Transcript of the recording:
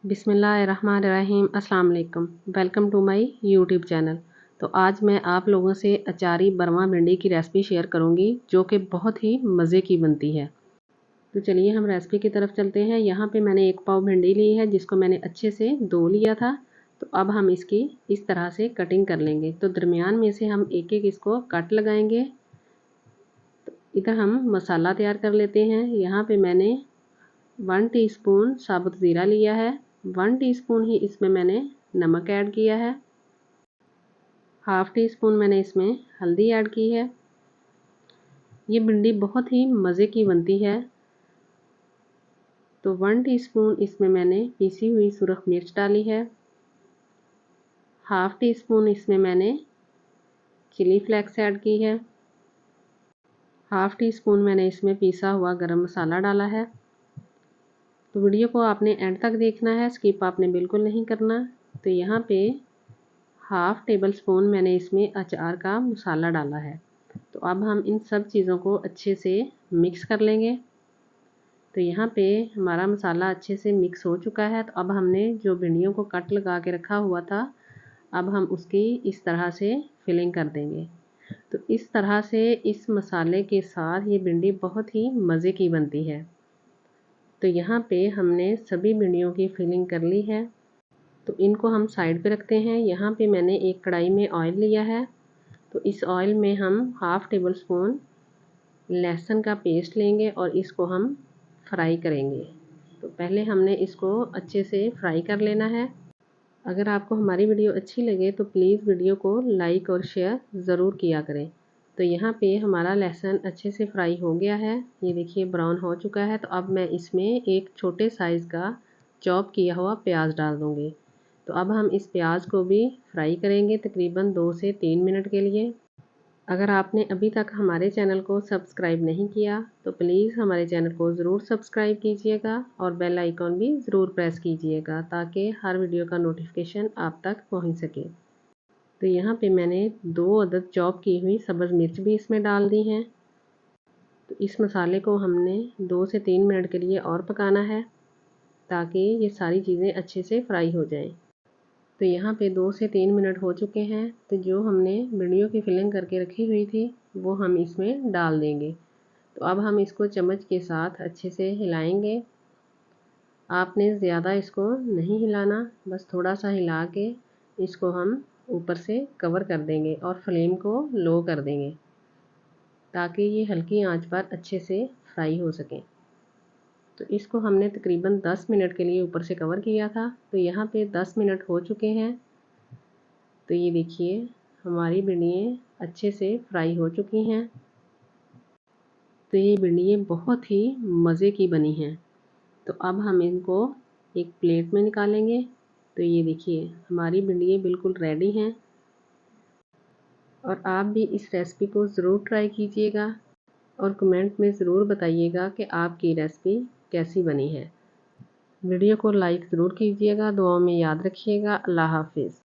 बिस्मिल्लाहिर्रहमानिर्रहीम। अस्सलाम वालेकुम। Welcome to my YouTube channel. तो आज मैं आप लोगों से अचारी बरमा भिंडी की रेसिपी शेयर करूंगी जो कि बहुत ही मज़े की बनती है। तो चलिए हम रेसिपी की तरफ चलते हैं। यहाँ पे मैंने 1 पाव भिंडी ली है जिसको मैंने अच्छे से धो लिया था। तो अब हम इसकी इस तरह से कटिंग कर लेंगे। तो दरमियान में से हम एक एक इसको कट लगाएंगे। तो इधर हम मसाला तैयार कर लेते हैं। यहाँ पे मैंने 1 टीस्पून साबुत ज़ीरा लिया है। 1 टीस्पून ही इसमें मैंने नमक ऐड किया है। हाफ़ टी स्पून मैंने इसमें हल्दी ऐड की है। ये भिंडी बहुत ही मज़े की बनती है। तो 1 टीस्पून इसमें मैंने पीसी हुई सुरख मिर्च डाली है। हाफ़ टी स्पून इसमें मैंने चिली फ्लेक्स ऐड की है। हाफ़ टी स्पून मैंने इसमें पीसा हुआ गरम मसाला डाला है। तो वीडियो को आपने एंड तक देखना है, स्किप आपने बिल्कुल नहीं करना। तो यहाँ पे हाफ़ टेबल स्पून मैंने इसमें अचार का मसाला डाला है। तो अब हम इन सब चीज़ों को अच्छे से मिक्स कर लेंगे। तो यहाँ पे हमारा मसाला अच्छे से मिक्स हो चुका है। तो अब हमने जो भिंडियों को कट लगा के रखा हुआ था, अब हम उसकी इस तरह से फिलिंग कर देंगे। तो इस तरह से इस मसाले के साथ ये भिंडी बहुत ही मज़े की बनती है। तो यहाँ पे हमने सभी भिंडियों की फिलिंग कर ली है। तो इनको हम साइड पे रखते हैं। यहाँ पे मैंने एक कढ़ाई में ऑयल लिया है। तो इस ऑयल में हम हाफ़ टेबल स्पून लहसुन का पेस्ट लेंगे और इसको हम फ्राई करेंगे। तो पहले हमने इसको अच्छे से फ्राई कर लेना है। अगर आपको हमारी वीडियो अच्छी लगे तो प्लीज़ वीडियो को लाइक और शेयर ज़रूर किया करें। तो यहाँ पे हमारा लहसुन अच्छे से फ्राई हो गया है। ये देखिए ब्राउन हो चुका है। तो अब मैं इसमें एक छोटे साइज़ का चॉप किया हुआ प्याज डाल दूँगी। तो अब हम इस प्याज को भी फ्राई करेंगे तकरीबन 2 से 3 मिनट के लिए। अगर आपने अभी तक हमारे चैनल को सब्सक्राइब नहीं किया तो प्लीज़ हमारे चैनल को ज़रूर सब्सक्राइब कीजिएगा और बेल आइकॉन भी ज़रूर प्रेस कीजिएगा ताकि हर वीडियो का नोटिफिकेशन आप तक पहुंच सके। तो यहाँ पे मैंने 2 अदद चॉप की हुई सब्ज़ मिर्च भी इसमें डाल दी हैं। तो इस मसाले को हमने 2 से 3 मिनट के लिए और पकाना है ताकि ये सारी चीज़ें अच्छे से फ्राई हो जाएं। तो यहाँ पे 2 से 3 मिनट हो चुके हैं। तो जो हमने भिंडियों की फिलिंग करके रखी हुई थी वो हम इसमें डाल देंगे। तो अब हम इसको चम्मच के साथ अच्छे से हिलाएंगे। आपने ज़्यादा इसको नहीं हिलाना, बस थोड़ा सा हिला के इसको हम ऊपर से कवर कर देंगे और फ्लेम को लो कर देंगे ताकि ये हल्की आंच पर अच्छे से फ्राई हो सके। तो इसको हमने तकरीबन 10 मिनट के लिए ऊपर से कवर किया था। तो यहाँ पे 10 मिनट हो चुके हैं। तो ये देखिए हमारी भिंडियाँ अच्छे से फ्राई हो चुकी हैं। तो ये भिंडियाँ बहुत ही मज़े की बनी हैं। तो अब हम इनको एक प्लेट में निकालेंगे। तो ये देखिए हमारी भिंडियाँ बिल्कुल रेडी हैं और आप भी इस रेसिपी को ज़रूर ट्राई कीजिएगा और कमेंट में ज़रूर बताइएगा कि आपकी रेसिपी कैसी बनी है। वीडियो को लाइक ज़रूर कीजिएगा। दुआओं में याद रखिएगा। अल्लाह हाफ़िज़।